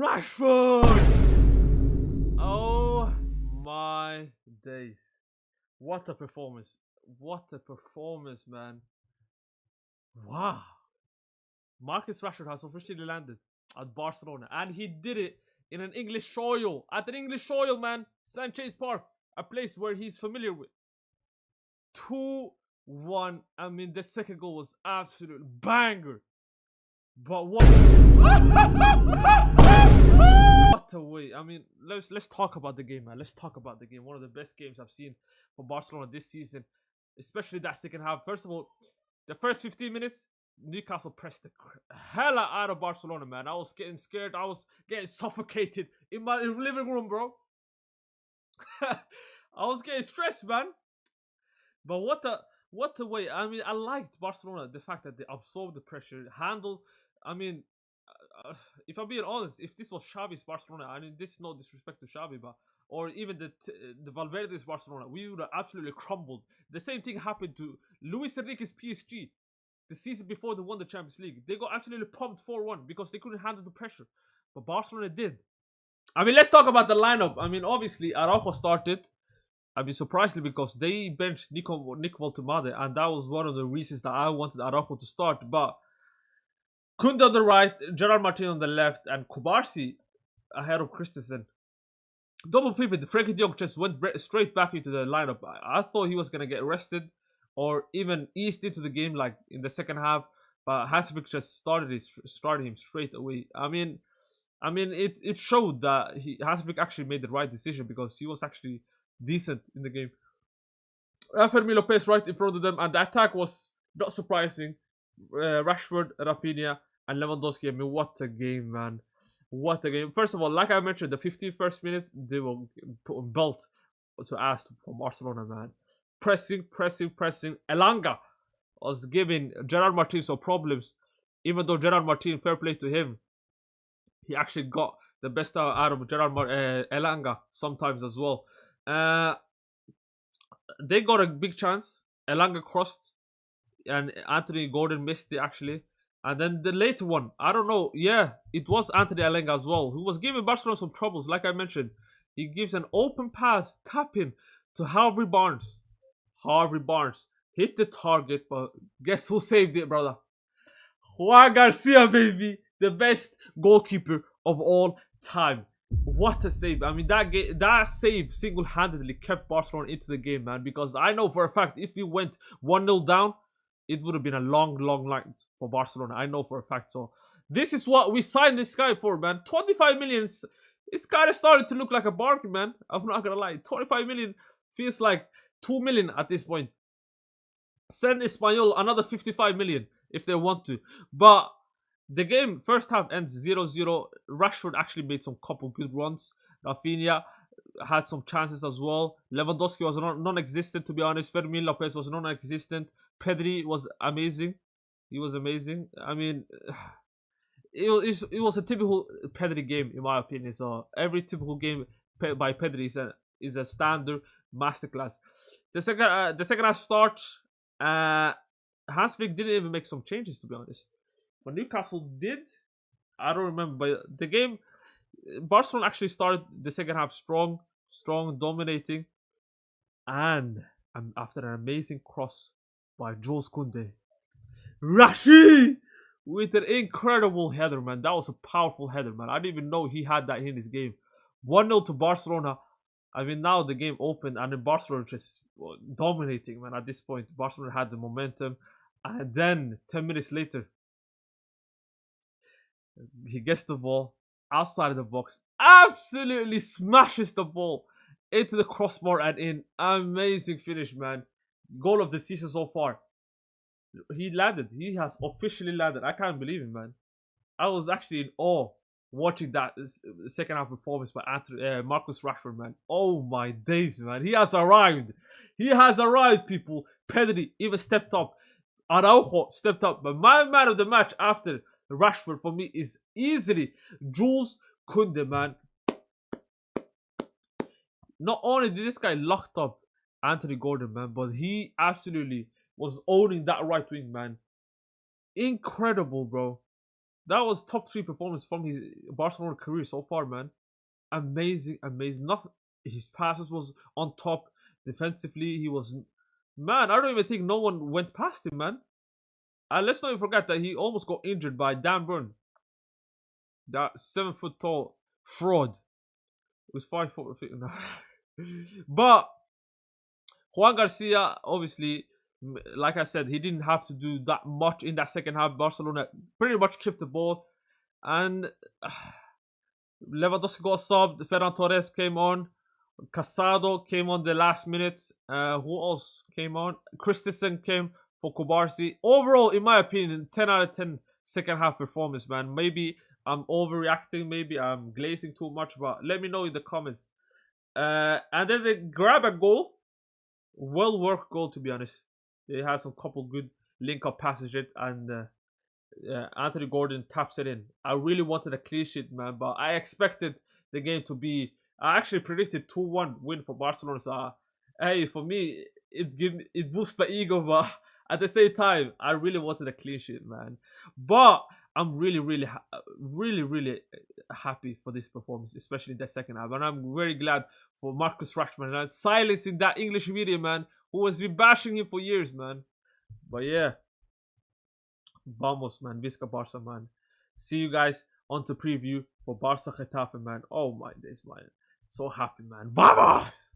Rashford! Oh my days. What a performance. What a performance, man. Wow. Marcus Rashford has officially landed at Barcelona, and he did it in an English soil. At an English soil, man. St.James Park, a place where he's familiar with. 2-1. I mean, the second goal was absolute banger. But what? What a way! I mean, let's talk about the game, man. Let's talk about the game. One of the best games I've seen from Barcelona this season, especially that second half. First of all, the first 15 minutes, Newcastle pressed the hell out of Barcelona, man. I was getting scared. I was getting suffocated in my living room, bro. I was getting stressed, man. But what a way! I mean, I liked Barcelona, the fact that they absorbed the pressure, handled. I mean, if I'm being honest, if this was Xavi's Barcelona, I mean, this is no disrespect to Xavi, but or even the Valverde's Barcelona, we would have absolutely crumbled. The same thing happened to Luis Enrique's PSG the season before they won the Champions League. They got absolutely pumped 4-1 because they couldn't handle the pressure, but Barcelona did. I mean, let's talk about the lineup. I mean, obviously Araujo started. I mean, surprisingly, because they benched Nick Voltemade, and that was one of the reasons that I wanted Araujo to start. But Koundé on the right, Gerard Martin on the left, and Kubarsi ahead of Christensen. Double pivot, Frankie de Jong just went straight back into the lineup. I thought he was going to get arrested or even eased into the game like in the second half, but Hasvik just started him straight away. I mean, it showed that Hasvik actually made the right decision because he was actually decent in the game. Fermin Lopez right in front of them, and the attack was not surprising. Rashford, Rafinha, and Lewandowski. I mean, what a game, man. What a game. First of all, like I mentioned, the 51st minutes, they were putting belt to ass from Barcelona, man. Pressing. Elanga was giving Gerard Martin some problems. Even though Gerard Martin, fair play to him, he actually got the best out of Elanga sometimes as well. They got a big chance. Elanga crossed, and Anthony Gordon missed it actually. And then the later one, I don't know. Yeah, it was Anthony Elanga as well, who was giving Barcelona some troubles. Like I mentioned, he gives an open pass, tap in to Harvey Barnes. Harvey Barnes hit the target, but guess who saved it, brother? Juan Garcia, baby, the best goalkeeper of all time. What a save. I mean, that save single-handedly kept Barcelona into the game, man. Because I know for a fact, if we went 1-0 down, it would have been a long night for Barcelona. I know for a fact. So, this is what we signed this guy for, man. 25 million. It's kind of started to look like a bargain, man. I'm not going to lie. 25 million feels like 2 million at this point. Send Espanyol another 55 million if they want to. But the game, first half ends 0-0. Rashford actually made some couple good runs. Rafinha had some chances as well. Lewandowski was non-existent, to be honest. Fermin Lopez was non-existent. Pedri was amazing. He was amazing. I mean, it was a typical Pedri game, in my opinion. So every typical game by Pedri is a standard masterclass. The second half starts. Hasvik didn't even make some changes, to be honest. But Newcastle did. I don't remember, but the game, Barcelona actually started the second half strong, dominating, and after an amazing cross by Jules Koundé, Rashi with an incredible header, man. That was a powerful header, man. I didn't even know he had that in his game. 1-0 to Barcelona. I mean, now the game opened, and then Barcelona just dominating, man. At this point, Barcelona had the momentum, and then 10 minutes later, he gets the ball outside of the box, absolutely smashes the ball into the crossbar and in. Amazing finish, man. Goal of the season so far. He landed. He has officially landed. I can't believe it, man. I was actually in awe watching that second half performance by Marcus Rashford, man. Oh my days, man. He has arrived. He has arrived, people. Pedri even stepped up. Araujo stepped up. But my man of the match after Rashford for me is easily Jules Koundé, man. Not only did this guy locked up Anthony Gordon, man, but he absolutely was owning that right wing, man. Incredible, bro. That was top 3 performance from his Barcelona career so far, man. Amazing, amazing. Not his passes was on top. Defensively, he was, man. I don't even think no one went past him, man. And let's not even forget that he almost got injured by Dan Burn, that 7 foot tall fraud. It was 5 foot. But Juan Garcia, obviously, like I said, he didn't have to do that much in that second half. Barcelona pretty much kept the ball, and Lewandowski got subbed. Ferran Torres came on. Casado came on the last minutes. Who else came on? Christensen came for Kubarsi. Overall, in my opinion, 10 out of 10 second half performance, man. Maybe I'm overreacting. Maybe I'm glazing too much, but let me know in the comments. And then they grab a goal. Well worked goal, to be honest. They had some couple good link up passes, and Anthony Gordon taps it in. I really wanted a clean sheet, man, but I expected the game to be. I actually predicted 2-1 win for Barcelona. So, hey, for me, it boosts my ego, but at the same time, I really wanted a clean sheet, man. But I'm really happy for this performance, especially in the second half, and I'm very glad for Marcus Rashford and silencing that English media, man, who has been bashing him for years, man. But yeah, vamos, man, Visca Barca, man. See you guys on to preview for Barca Getafe, man. Oh my days, man. So happy, man. Vamos!